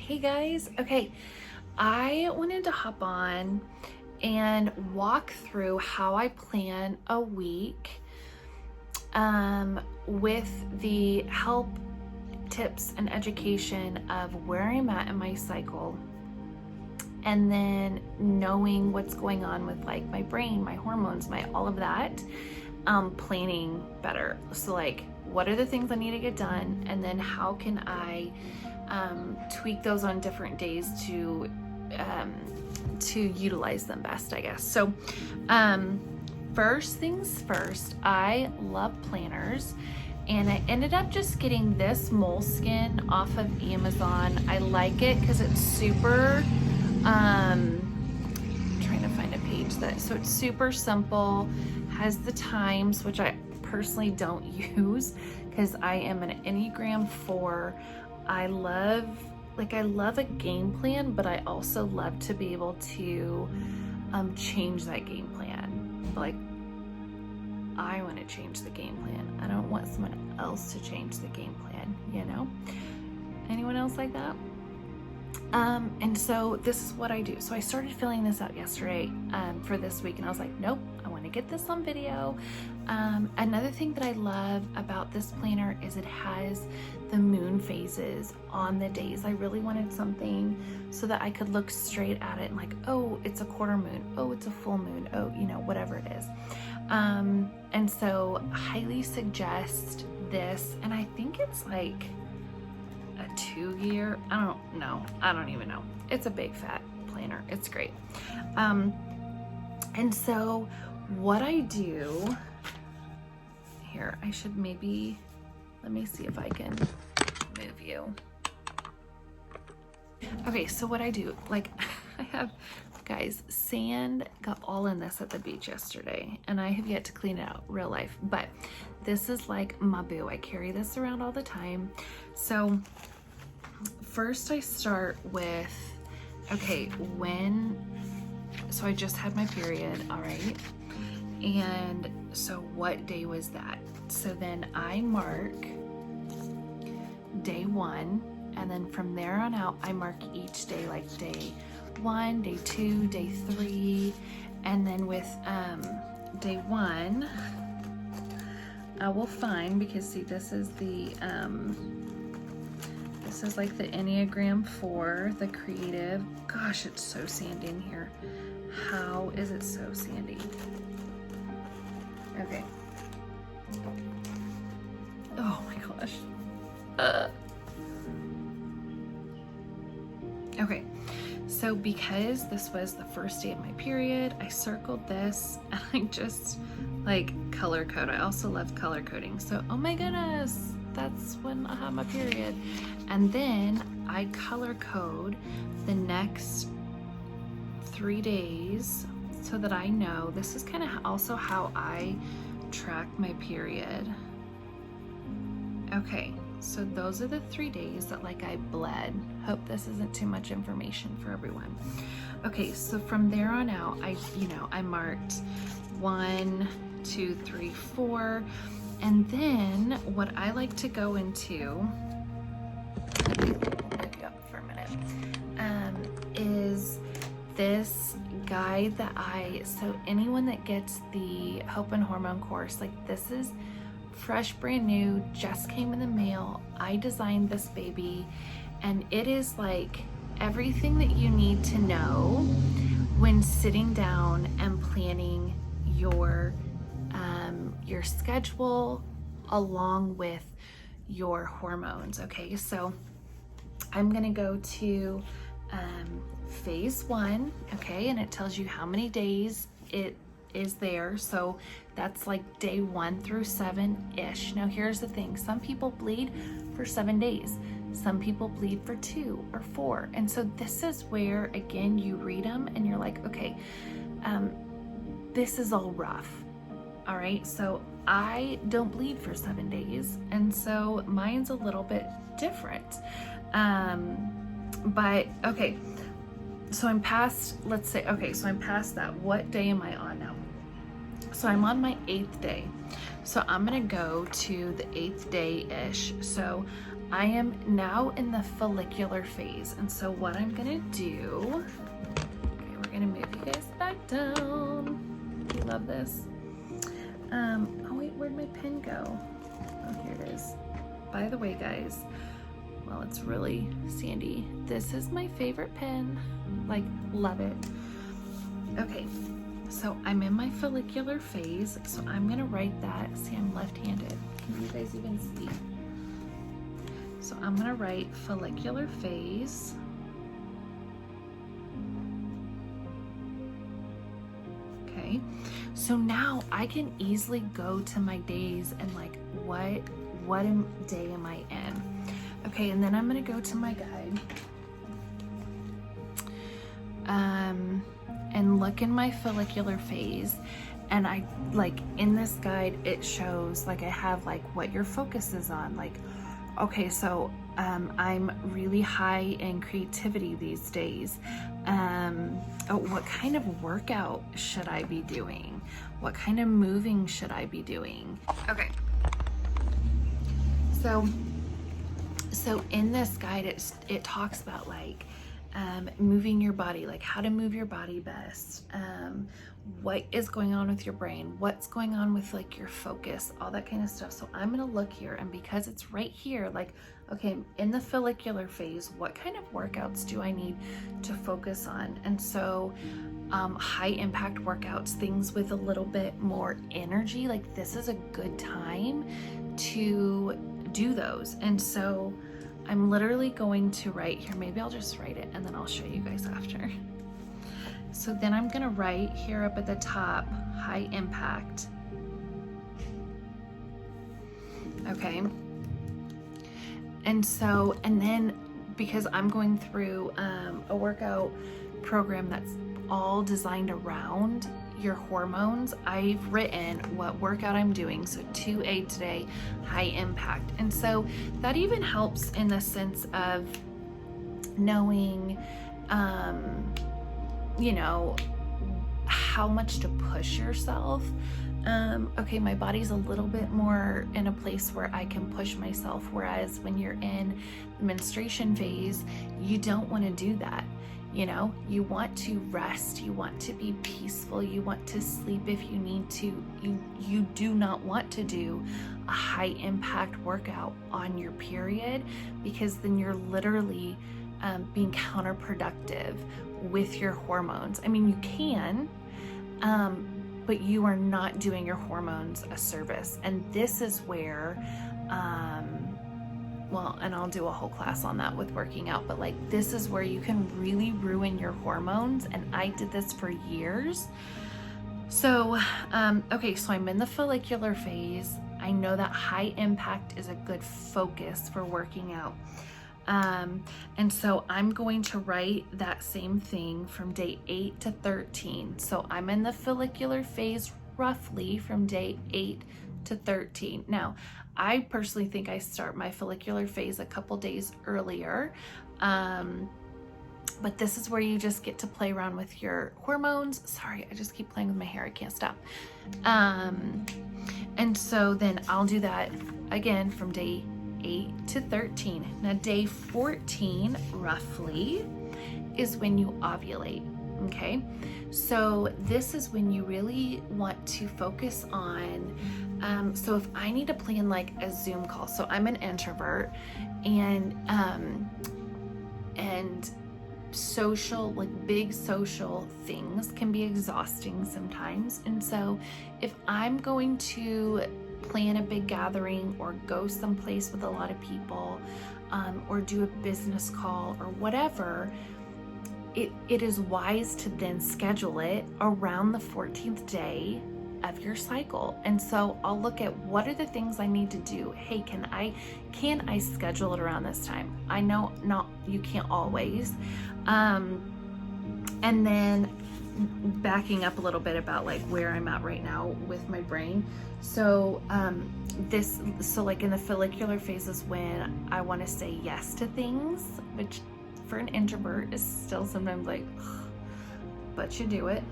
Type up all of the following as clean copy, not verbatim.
Hey guys, okay, I wanted to hop on and walk through how I plan a week with the help, tips, and education of where I'm at in my cycle, and then knowing what's going on with like my brain, my hormones, my all of that, planning better. So like, what are the things I need to get done, and then how can I tweak those on different days to utilize them best, I guess. So first things first, I love planners, and I ended up just getting this moleskin off of Amazon. I like it because it's super I'm trying to find a page so it's super simple, has the times, which I personally don't use because I am an Enneagram 4. I love a game plan, but I also love to be able to change that game plan. Like, I want to change the game plan. I don't want someone else to change the game plan, you know? Anyone else like that? And so this is what I do. So I started filling this out yesterday for this week, and I was like, nope, I want to get this on video. Another thing that I love about this planner is it has the moon phases on the days. I really wanted something so that I could look straight at it and like, oh, it's a quarter moon, oh, it's a full moon, oh, you know, whatever it is. And so highly suggest this, and I think it's like a 2-year, I don't even know. It's a big fat planner. It's great. And so what I do here, I should maybe, let me see if I can move you. Okay, so what I do, like I have, guys, sand got all in this at the beach yesterday, and I have yet to clean it out, real life, but this is like my boo. I carry this around all the time. So first I start with, okay, so I just had my period, all right, and so what day was that? So then I mark day 1, and then from there on out I mark each day, like day 1, day 2, day 3, and then with day 1 I will find, because see, this is the this is like the Enneagram 4, the creative. Gosh, it's so sandy in here. How is it so sandy? Okay. Oh my gosh. Okay, so because this was the first day of my period, I circled this and I just like color code. I also love color coding. So, oh my goodness, that's when I have my period. And then I color code the next 3 days so that I know. This is kind of also how I track my period. Okay, so those are the 3 days that like I bled. Hope this isn't too much information for everyone. Okay, so from there on out, I marked 1, 2, 3, 4, and then what I like to go into, look it up for a minute, is this guide that so anyone that gets the Hope and Hormone course, like this is fresh, brand new, just came in the mail. I designed this baby, and it is like everything that you need to know when sitting down and planning your schedule along with your hormones. Okay, so I'm gonna go to phase 1, okay, and it tells you how many days it is there. So that's like day 1 through 7-ish. Now here's the thing, some people bleed for 7 days, some people bleed for 2 or 4, and so this is where again you read them and you're like, okay, this is all rough. All right, so I don't bleed for 7 days, and so mine's a little bit different. But okay, so I'm past, let's say, okay, so I'm past that. What day am I on now? So I'm on my 8th day. So I'm gonna go to the 8th day-ish. So I am now in the follicular phase. And so what I'm gonna do, okay, we're gonna move you guys back down. You love this. Oh wait, where'd my pen go? Oh, here it is. By the way, guys, well, it's really sandy. This is my favorite pen. Like, love it. Okay, so I'm in my follicular phase, so I'm gonna write that. See, I'm left-handed. Can you guys even see? So I'm gonna write follicular phase. Okay, so now I can easily go to my days and like, what day am I in? Okay, and then I'm gonna go to my guide. And look in my follicular phase, and I like in this guide it shows like I have like what your focus is on. Like, okay, so I'm really high in creativity these days. Oh, what kind of workout should I be doing? What kind of moving should I be doing? Okay, so in this guide it talks about like moving your body, like how to move your body best, what is going on with your brain, what's going on with like your focus, all that kind of stuff. So I'm gonna look here, and because it's right here, like, okay, in the follicular phase, what kind of workouts do I need to focus on? And so high impact workouts, things with a little bit more energy, like this is a good time to do those. And so I'm literally going to write here, maybe I'll just write it and then I'll show you guys after. So then I'm gonna write here up at the top, high impact. Okay. And so, and then because I'm going through a workout program that's all designed around your hormones, I've written what workout I'm doing. So 2A today, high impact. And so that even helps in the sense of knowing, you know, how much to push yourself. Okay, my body's a little bit more in a place where I can push myself, whereas when you're in the menstruation phase, you don't want to do that. You know, you want to rest, you want to be peaceful, you want to sleep if you need to. You do not want to do a high impact workout on your period, because then you're literally being counterproductive with your hormones. I mean, you can, but you are not doing your hormones a service. And this is where, well, and I'll do a whole class on that with working out, but like this is where you can really ruin your hormones. And I did this for years. So, okay, so I'm in the follicular phase. I know that high impact is a good focus for working out. And so I'm going to write that same thing from day 8 to 13. So I'm in the follicular phase roughly from day 8 to 13. Now, I personally think I start my follicular phase a couple days earlier. But this is where you just get to play around with your hormones. Sorry, I just keep playing with my hair. I can't stop. And so then I'll do that again from day 8 to 13. Now, day 14 roughly is when you ovulate. Okay, so this is when you really want to focus on, so if I need to plan like a Zoom call, so I'm an introvert, and social, like big social things can be exhausting sometimes. And so if I'm going to plan a big gathering or go someplace with a lot of people, or do a business call or whatever, it is wise to then schedule it around the 14th day of your cycle. And so I'll look at what are the things I need to do. Hey, can I schedule it around this time? I know not, you can't always. And then backing up a little bit about like where I'm at right now with my brain. So so like in the follicular phase is when I want to say yes to things, which for an introvert is still sometimes like, but you do it.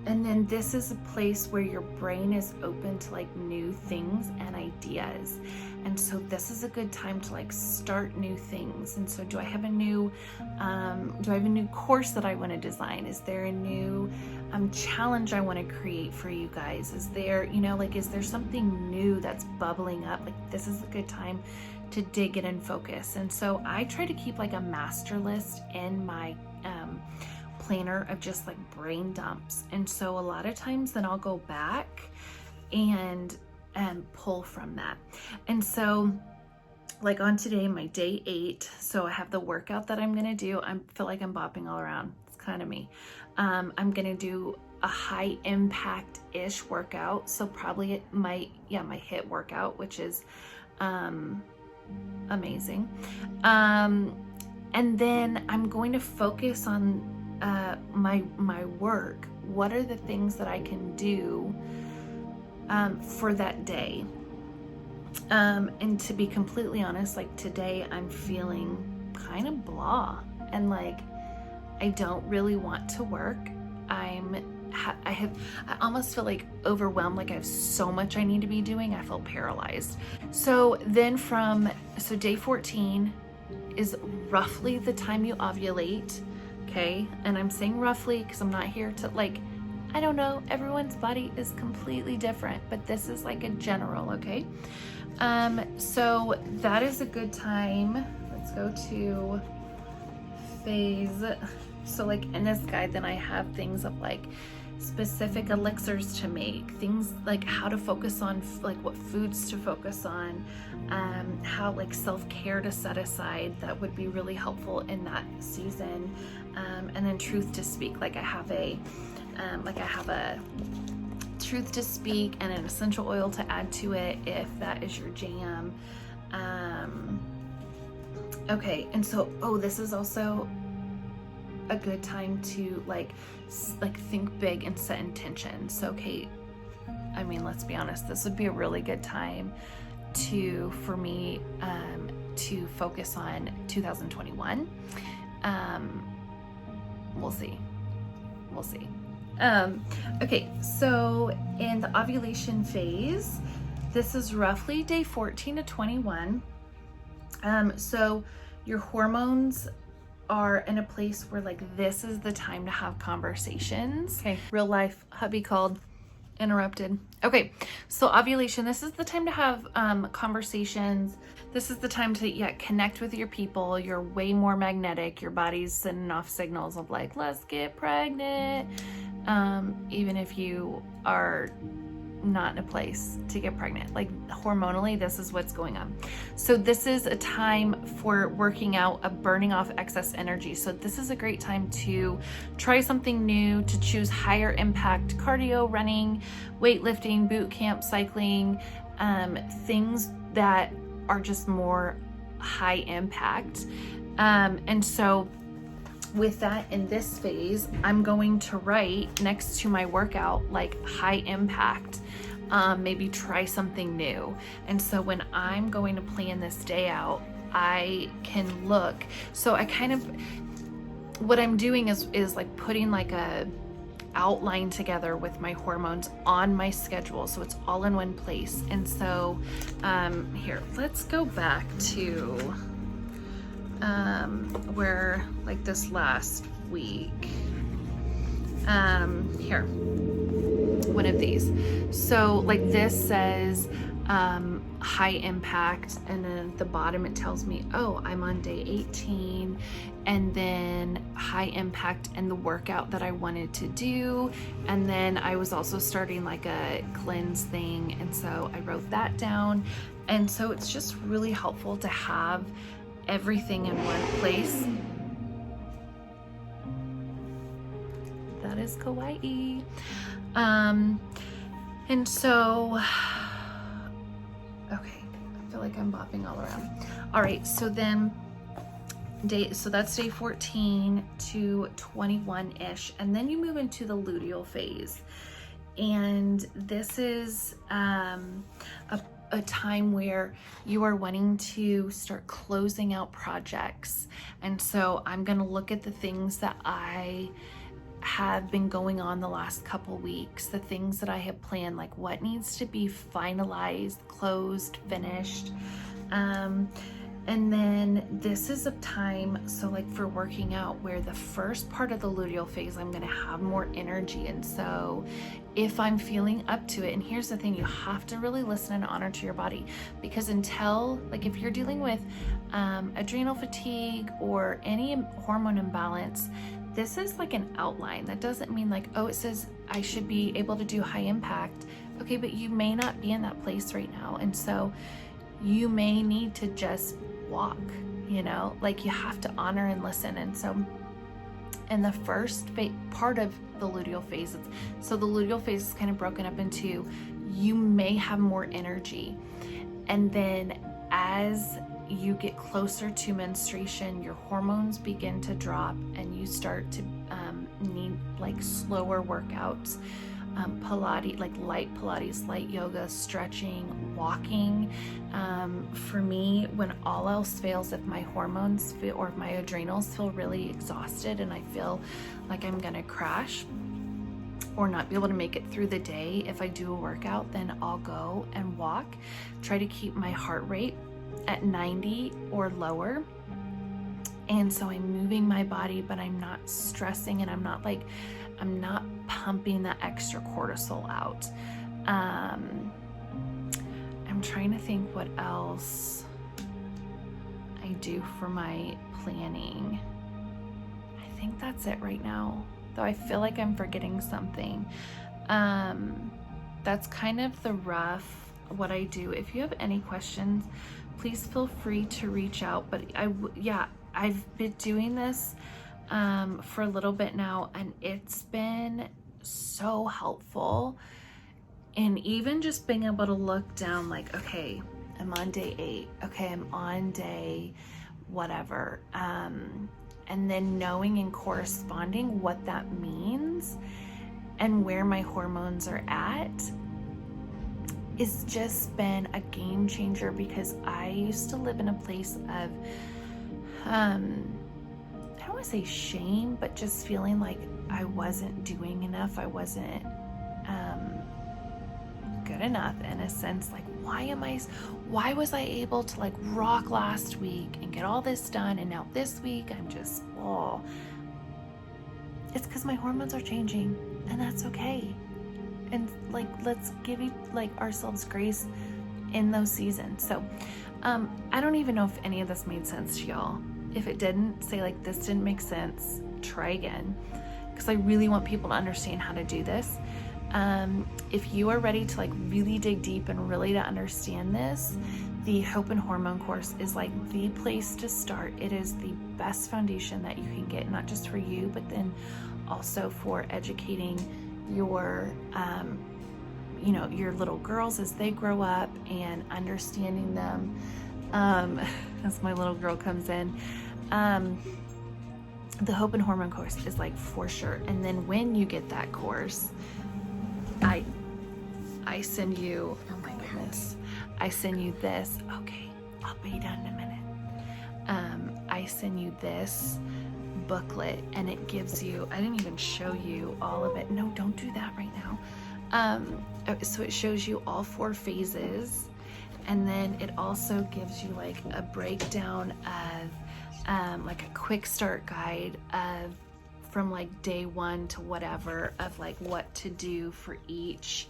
And then this is a place where your brain is open to like new things and ideas. And so this is a good time to like start new things. And so do I have a new course that I want to design? Is there a new challenge I want to create for you guys? Is there, is there something new that's bubbling up? Like this is a good time to dig in and focus. And so I try to keep like a master list in my planner of just like brain dumps. And so a lot of times then I'll go back and pull from that. And so like on today, my day 8, so I have the workout that I'm gonna do. I feel like I'm bopping all around. It's kind of me. I'm gonna do a high impact-ish workout. So probably my HIIT workout, which is amazing. And then I'm going to focus on my work. What are the things that I can do for that day? And to be completely honest, like today I'm feeling kind of blah and like I don't really want to work. I almost feel like overwhelmed, like I have so much I need to be doing. I feel paralyzed. So then so day 14 is roughly the time you ovulate. Okay. And I'm saying roughly because I'm not here to I don't know, everyone's body is completely different, but this is like a general. Okay. So that is a good time. Let's go to phase. So like in this guide, then I have things of like specific elixirs to make, things like how to focus on, like what foods to focus on, how like self-care to set aside that would be really helpful in that season, and then truth to speak. Like I have a truth to speak and an essential oil to add to it if that is your jam. Okay, and so this is also a good time to like think big and set intention. So Kate, I mean, let's be honest, this would be a really good time for me to focus on 2021. We'll see. Okay, so in the ovulation phase, this is roughly day 14 to 21. So your hormones are in a place where like this is the time to have conversations. Okay, real life, hubby called, interrupted. Okay, so ovulation, this is the time to have conversations. This is the time to connect with your people. You're way more magnetic. Your body's sending off signals of like, let's get pregnant. Even if you are not in a place to get pregnant, like hormonally, this is what's going on. So this is a time for working out, burning off excess energy. So this is a great time to try something new, to choose higher impact cardio, running, weightlifting, boot camp, cycling, things that are just more high impact. And so with that, in this phase, I'm going to write next to my workout, like high impact, maybe try something new. And so when I'm going to plan this day out, I can look. So what I'm doing is like putting like a outline together with my hormones on my schedule. So it's all in one place. And so here, let's go back to where like this last week, here, one of these. So like this says high impact, and then at the bottom it tells me, oh, I'm on day 18, and then high impact and the workout that I wanted to do. And then I was also starting like a cleanse thing, and so I wrote that down. And so it's just really helpful to have everything in one place. That is kawaii. And so, okay, I feel like I'm bopping all around. All right, so then so that's day 14 to 21-ish, and then you move into the luteal phase. And this is a time where you are wanting to start closing out projects. And so I'm going to look at the things that I have been going on the last couple weeks, the things that I have planned, like what needs to be finalized, closed, finished. And then this is a time, so like for working out, where the first part of the luteal phase, I'm going to have more energy. And so if I'm feeling up to it, and here's the thing, you have to really listen and honor to your body, because until, like if you're dealing with adrenal fatigue or any hormone imbalance, this is like an outline. That doesn't mean like, oh, it says I should be able to do high impact. Okay, but you may not be in that place right now. And so you may need to just walk, you know, like you have to honor and listen. And so in the first part of the luteal phase, so the luteal phase is kind of broken up into, you may have more energy. And then as you get closer to menstruation, your hormones begin to drop and you start to need like slower workouts, Pilates, like light Pilates, light yoga, stretching, walking. For me, when all else fails, if my hormones feel, or if my adrenals feel really exhausted and I feel like I'm gonna crash or not be able to make it through the day, if I do a workout, then I'll go and walk, try to keep my heart rate at 90 or lower. And so I'm moving my body, but I'm not stressing, and I'm not pumping that extra cortisol out. I'm trying to think what else I do for my planning. I think that's it right now, though I feel like I'm forgetting something. That's kind of the rough what I do. If you have any questions, please feel free to reach out. But I've been doing this for a little bit now, and it's been so helpful. And even just being able to look down, like, okay, I'm on day 8. Okay, I'm on day whatever. And then knowing and corresponding what that means and where my hormones are at has just been a game changer, because I used to live in a place of I don't want to say shame, but just feeling like I wasn't doing enough. I wasn't good enough, in a sense. Like, why was I able to like rock last week and get all this done, and now this week I'm just, it's because my hormones are changing, and that's okay. And like, let's give ourselves grace in those seasons. So I don't even know if any of this made sense to y'all. If it didn't, say like, this didn't make sense, try again, because I really want people to understand how to do this. If you are ready to like really dig deep and really to understand this, the Hope and Hormone course is like the place to start. It is the best foundation that you can get, not just for you, but then also for educating your your little girls as they grow up, and understanding them. As my little girl comes in, the Hope and Hormone course is like for sure. And then when you get that course, I send you, oh my goodness, I send you this. Okay, I'll be done in a minute. I send you this booklet, and it gives you, I didn't even show you all of it. No, don't do that right now. So it shows you all 4 phases, and then it also gives you like a breakdown of like a quick start guide of from like day 1 to whatever, of like what to do for each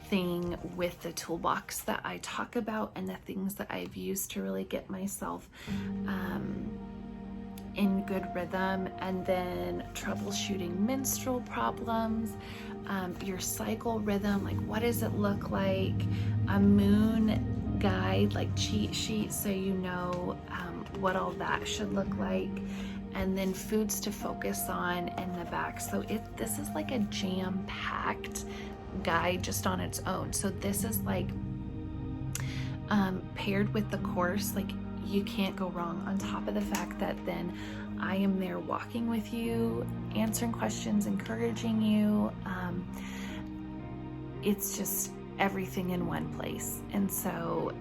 thing with the toolbox that I talk about, and the things that I've used to really get myself in good rhythm. And then troubleshooting menstrual problems, your cycle rhythm, like what does it look like, a moon guide, like cheat sheet, so you know what all that should look like, and then foods to focus on in the back. So this is like a jam-packed guide just on its own. So this is like paired with the course, like you can't go wrong, on top of the fact that then I am there walking with you, answering questions, encouraging you. It's just everything in one place. And so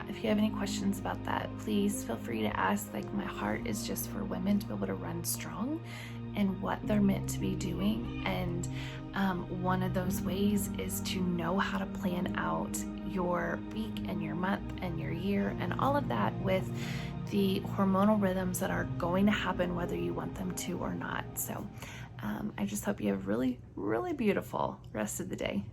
if you have any questions about that, please feel free to ask. Like, my heart is just for women to be able to run strong and what they're meant to be doing. And one of those ways is to know how to plan out your week and your month and your year and all of that with the hormonal rhythms that are going to happen whether you want them to or not. So I just hope you have a really, really beautiful rest of the day.